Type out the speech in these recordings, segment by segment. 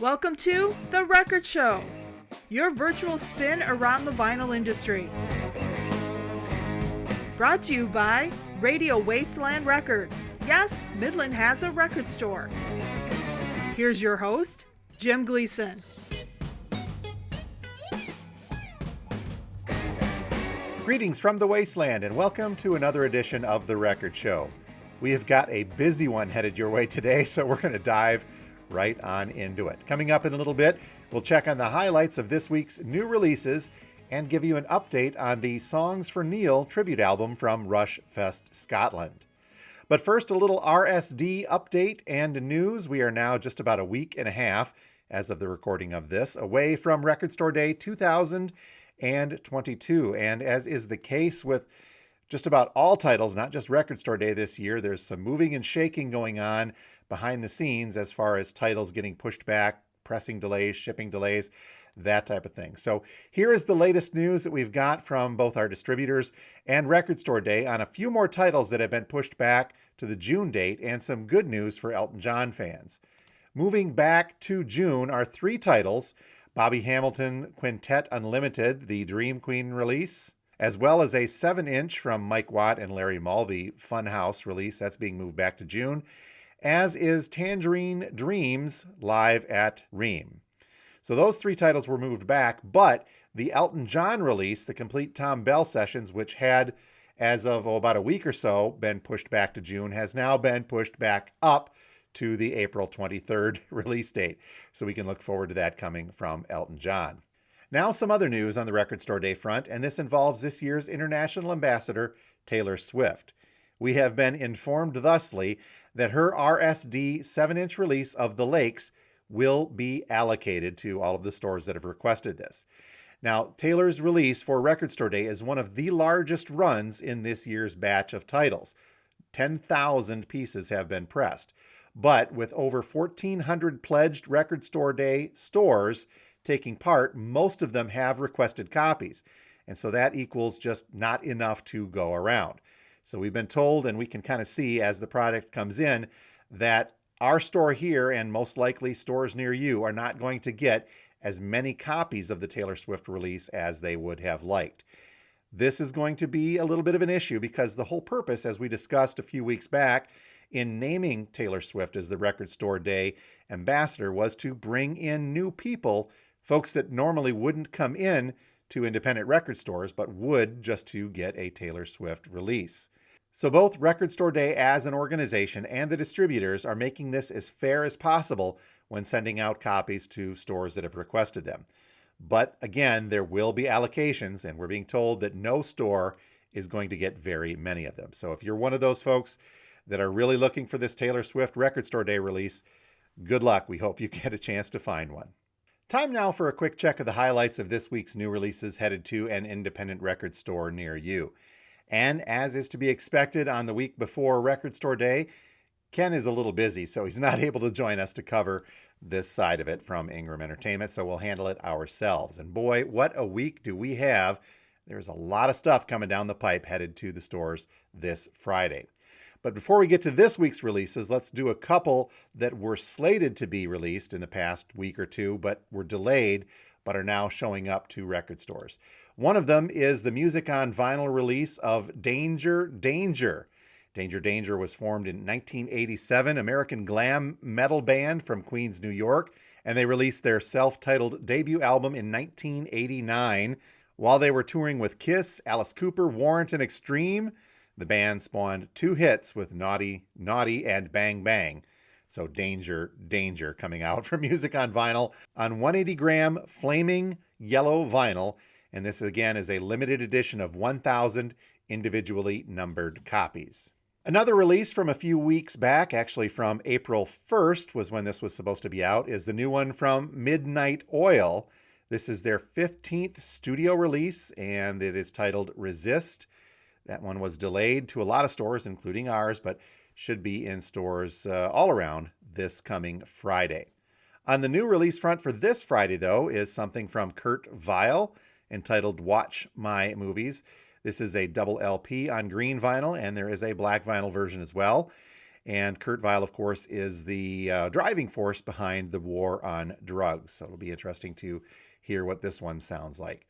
Welcome to The Record Show, your virtual spin around the vinyl industry. Brought to you by Radio Wasteland Records. Yes, Midland has a record store. Here's your host, Jim Gleason. Greetings from the Wasteland and welcome to another edition of The Record Show. We have got a busy one headed your way today, so we're going to dive right on into it. Coming up in a little bit, we'll check on the highlights of this week's new releases and give you an update on the Songs for Neil tribute album from Rush Fest, Scotland. But first, a little RSD update and news. We are now just about a week and a half, as of the recording of this, away from Record Store Day 2022. And as is the case with just about all titles, not just Record Store Day this year, there's some moving and shaking going on behind the scenes as far as titles getting pushed back, pressing delays, shipping delays, that type of thing. So here is the latest news that we've got from both our distributors and Record Store Day on a few more titles that have been pushed back to the June date, and some good news for Elton John fans. Moving back to June are three titles: Bobby Hamilton Quintet Unlimited, the Dream Queen release, as well as a 7-inch from Mike Watt and Larry Mull, the Funhouse release. That's being moved back to June, as is Tangerine Dreams live at Ream. So those three titles were moved back, but the Elton John release, the complete Tom Bell sessions, which had, as of about a week or so, been pushed back to June, has now been pushed back up to the April 23rd release date. So we can look forward to that coming from Elton John. Now some other news on the Record Store Day front, and this involves this year's international ambassador, Taylor Swift. We have been informed thusly that her RSD 7-inch release of The Lakes will be allocated to all of the stores that have requested this. Now, Taylor's release for Record Store Day is one of the largest runs in this year's batch of titles. 10,000 pieces have been pressed. But with over 1,400 pledged Record Store Day stores taking part, most of them have requested copies. And so that equals just not enough to go around. So we've been told, and we can kind of see as the product comes in, that our store here and most likely stores near you are not going to get as many copies of the Taylor Swift release as they would have liked. This is going to be a little bit of an issue because the whole purpose, as we discussed a few weeks back, in naming Taylor Swift as the Record Store Day ambassador was to bring in new people, folks that normally wouldn't come in to independent record stores, but would just to get a Taylor Swift release. So both Record Store Day as an organization and the distributors are making this as fair as possible when sending out copies to stores that have requested them. But again, there will be allocations, and we're being told that no store is going to get very many of them. So if you're one of those folks that are really looking for this Taylor Swift Record Store Day release, good luck. We hope you get a chance to find one. Time now for a quick check of the highlights of this week's new releases headed to an independent record store near you. And as is to be expected on the week before Record Store Day, Ken is a little busy, so he's not able to join us to cover this side of it from Ingram Entertainment, so we'll handle it ourselves. And boy, what a week do we have. There's a lot of stuff coming down the pipe headed to the stores this Friday. But before we get to this week's releases, let's do a couple that were slated to be released in the past week or two, but were delayed, but are now showing up to record stores. One of them is the music on vinyl release of Danger Danger. Danger Danger was formed in 1987, American glam metal band from Queens, New York, and they released their self-titled debut album in 1989. While they were touring with Kiss, Alice Cooper, Warrant, and Extreme, the band spawned two hits with Naughty Naughty and Bang Bang. So Danger Danger coming out for music on vinyl on 180-gram flaming yellow vinyl. And this again is a limited edition of 1,000 individually numbered copies. Another release from a few weeks back, actually from April 1st was when this was supposed to be out, is the new one from Midnight Oil. This is their 15th studio release, and it is titled Resist. That one was delayed to a lot of stores, including ours, but should be in stores all around this coming Friday. On the new release front for this Friday, though, is something from Kurt Vile entitled Watch My Movies. This is a double LP on green vinyl, and there is a black vinyl version as well. And Kurt Weill, of course, is the driving force behind the war on drugs. So it'll be interesting to hear what this one sounds like.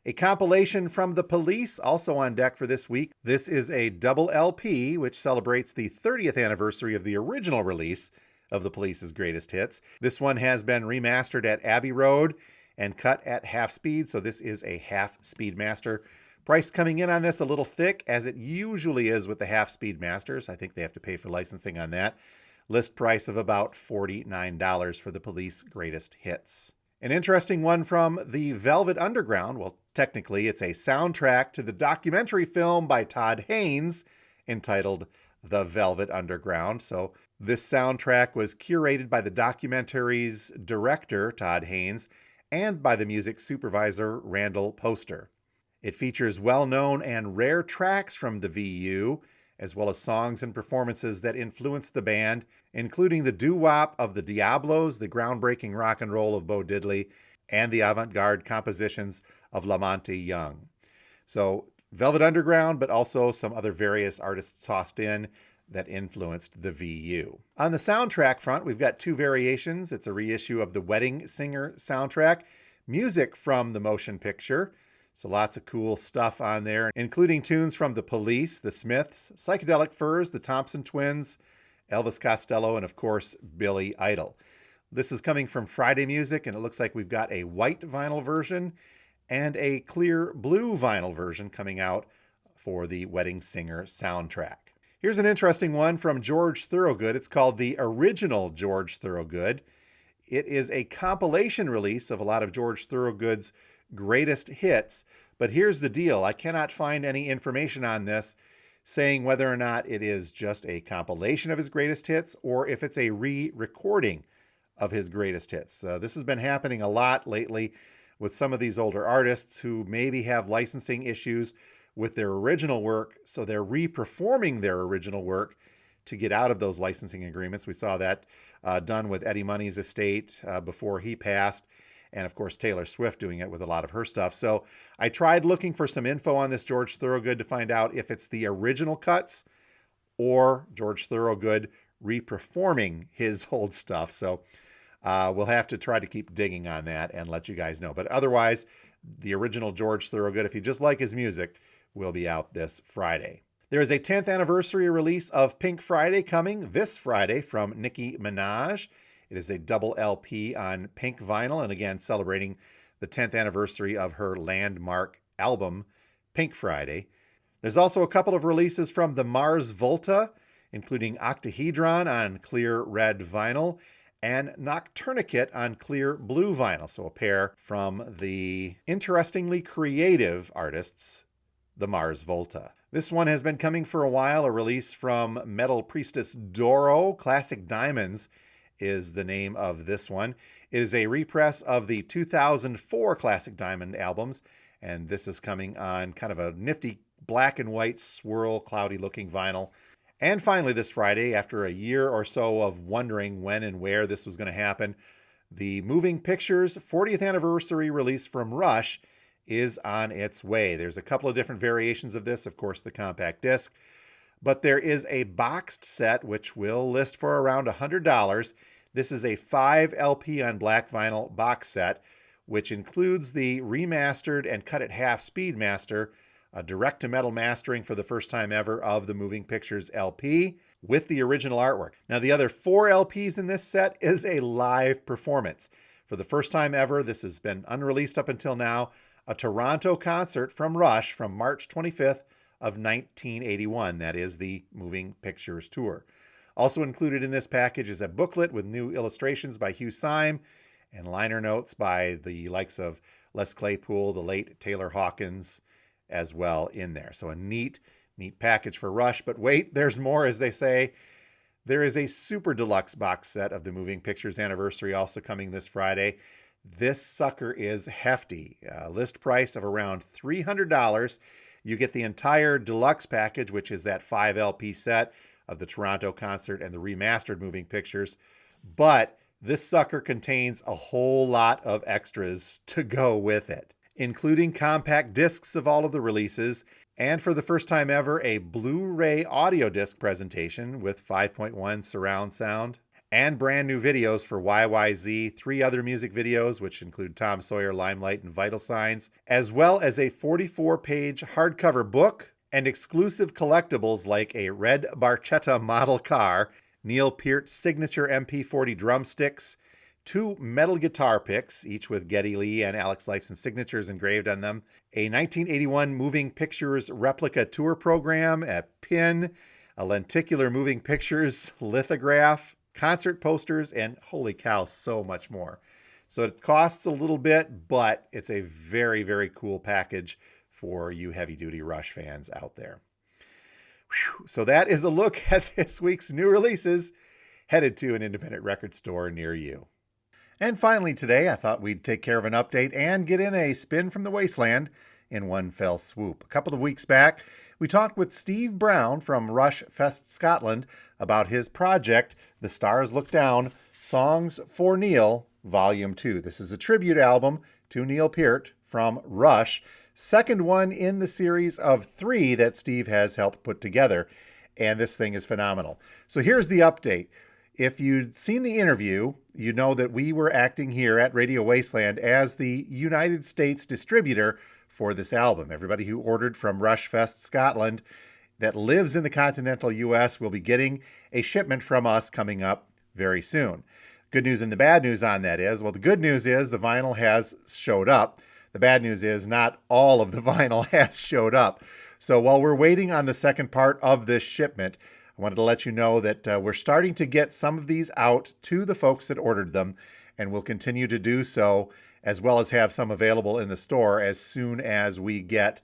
A compilation from The Police also on deck for this week. This is a double LP, which celebrates the 30th anniversary of the original release of The Police's greatest hits. This one has been remastered at Abbey Road and cut at half speed, so this is a half speed master. Price coming in on this a little thick, as it usually is with the half speed masters. I think they have to pay for licensing on that. List price of about $49 for The Police greatest hits. An interesting one from the Velvet Underground. Well, technically, it's a soundtrack to the documentary film by Todd Haynes entitled The Velvet Underground. So this soundtrack was curated by the documentary's director, Todd Haynes, and by the music supervisor, Randall Poster. It features well-known and rare tracks from the VU, as well as songs and performances that influenced the band, including the doo-wop of the Diablos, the groundbreaking rock and roll of Bo Diddley, and the avant-garde compositions of Lamonte Young. So Velvet Underground, but also some other various artists tossed in that influenced the VU. On the soundtrack front, we've got two variations. It's a reissue of the Wedding Singer soundtrack, music from the motion picture. So lots of cool stuff on there, including tunes from The Police, The Smiths, Psychedelic Furs, the Thompson Twins, Elvis Costello, and of course, Billy Idol. This is coming from Friday Music, and it looks like we've got a white vinyl version and a clear blue vinyl version coming out for the Wedding Singer soundtrack. Here's an interesting one from George Thorogood. It's called The Original George Thorogood. It is a compilation release of a lot of George Thorogood's greatest hits, but here's the deal. I cannot find any information on this saying whether or not it is just a compilation of his greatest hits or if it's a re-recording of his greatest hits. This has been happening a lot lately with some of these older artists who maybe have licensing issues with their original work, so they're re-performing their original work to get out of those licensing agreements. We saw that done with Eddie Money's estate before he passed, and of course Taylor Swift doing it with a lot of her stuff. So I tried looking for some info on this George Thorogood to find out if it's the original cuts or George Thorogood re-performing his old stuff. So we'll have to try to keep digging on that and let you guys know. But otherwise, the original George Thorogood, if you just like his music, will be out this Friday. There is a 10th anniversary release of Pink Friday coming this Friday from Nicki Minaj. It is a double LP on pink vinyl, and again, celebrating the 10th anniversary of her landmark album, Pink Friday. There's also a couple of releases from the Mars Volta, including Octahedron on clear red vinyl and Nocturnicate on clear blue vinyl. So a pair from the interestingly creative artists, the Mars Volta. This one has been coming for a while, a release from Metal Priestess Doro. Classic Diamonds is the name of this one. It is a repress of the 2004 Classic Diamond albums, and this is coming on kind of a nifty black and white swirl, cloudy looking vinyl. And finally this Friday, after a year or so of wondering when and where this was going to happen, the Moving Pictures 40th anniversary release from Rush is on its way. There's a couple of different variations of this, of course, the compact disc, but there is a boxed set which will list for around $100. This is a 5 LP on black vinyl box set, which includes the remastered and cut at half speed master, a direct-to-metal mastering for the first time ever of the Moving Pictures LP with the original artwork. Now, the other 4 LPs in this set is a live performance. For the first time ever, this has been unreleased up until now, a Toronto concert from Rush from March 25th of 1981. That is the Moving Pictures tour. Also included in this package is a booklet with new illustrations by Hugh Syme and liner notes by the likes of Les Claypool, the late Taylor Hawkins, as well in there. So a neat package for Rush. But wait, there's more, as they say. There is a super deluxe box set of the Moving Pictures anniversary also coming this Friday. This sucker is hefty. List price of around $300. You get the entire deluxe package, which is that 5 LP set of the Toronto concert and the remastered Moving Pictures. But this sucker contains a whole lot of extras to go with it, including compact discs of all of the releases And for the first time ever, a Blu-ray audio disc presentation with 5.1 surround sound and brand new videos for YYZ, 3 other music videos, which include Tom Sawyer, Limelight, and Vital Signs, as well as a 44-page hardcover book and exclusive collectibles like a red Barchetta model car, Neil Peart signature MP40 drumsticks, 2 metal guitar picks, each with Geddy Lee and Alex Lifeson signatures engraved on them, a 1981 Moving Pictures replica tour program, a pin, a lenticular Moving Pictures lithograph, concert posters, and holy cow, so much more. So it costs a little bit, but it's a very, very cool package for you heavy-duty Rush fans out there. Whew. So that is a look at this week's new releases headed to an independent record store near you. And finally today, I thought we'd take care of an update and get in a spin from the wasteland in one fell swoop. A couple of weeks back, we talked with Steve Brown from Rush Fest Scotland about his project, The Stars Look Down, Songs for Neil, Volume 2. This is a tribute album to Neil Peart from Rush, second one in the series of 3 that Steve has helped put together, and this thing is phenomenal. So here's the update. If you'd seen the interview, you know that we were acting here at Radio Wasteland as the United States distributor for this album. Everybody who ordered from Rush Fest Scotland that lives in the continental U.S. will be getting a shipment from us coming up very soon. Good news and the bad news on that is, well, the good news is the vinyl has showed up. The bad news is not all of the vinyl has showed up. So while we're waiting on the second part of this shipment, I wanted to let you know that we're starting to get some of these out to the folks that ordered them, and we'll continue to do so, as well as have some available in the store as soon as we get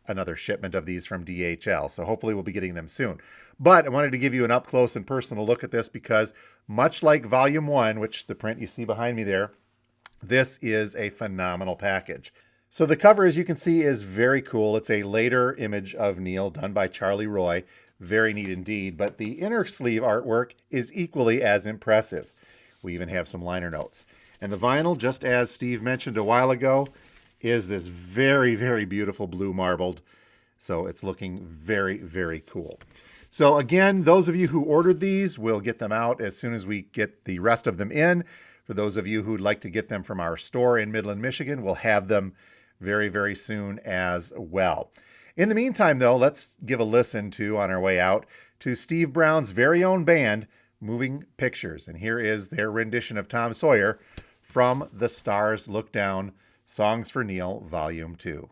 another shipment of these from DHL. So hopefully we'll be getting them soon. But I wanted to give you an up-close and personal look at this because much like Volume 1, which the print you see behind me there, this is a phenomenal package. So the cover, as you can see, is very cool. It's a later image of Neil done by Charlie Roy. Very neat indeed, but the inner sleeve artwork is equally as impressive. We even have some liner notes. And the vinyl, just as Steve mentioned a while ago, is this very, very beautiful blue marbled. So it's looking very, very cool. So again, those of you who ordered these, we'll get them out as soon as we get the rest of them in. For those of you who'd like to get them from our store in Midland, Michigan, we'll have them very, very soon as well. In the meantime, though, let's give a listen to, on our way out, to Steve Brown's very own band, Moving Pictures. And here is their rendition of Tom Sawyer from The Stars Look Down, Songs for Neil, Volume 2.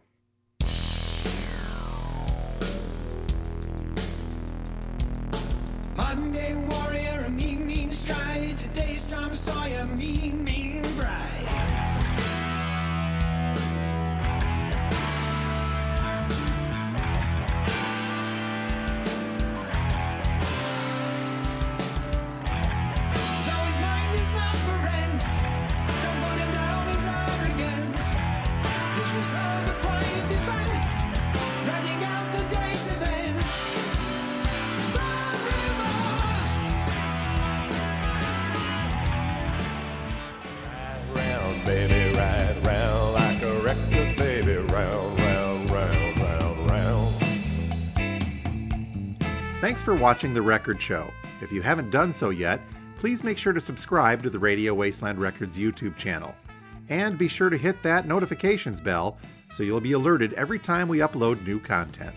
Monday warrior, a mean, mean stride. Today's Tom Sawyer, mean, mean bride. Baby, ride round like a record, baby, round, round, round, round, round. Thanks for watching The Record Show. If you haven't done so yet, please make sure to subscribe to the Radio Wasteland Records YouTube channel. And be sure to hit that notifications bell so you'll be alerted every time we upload new content.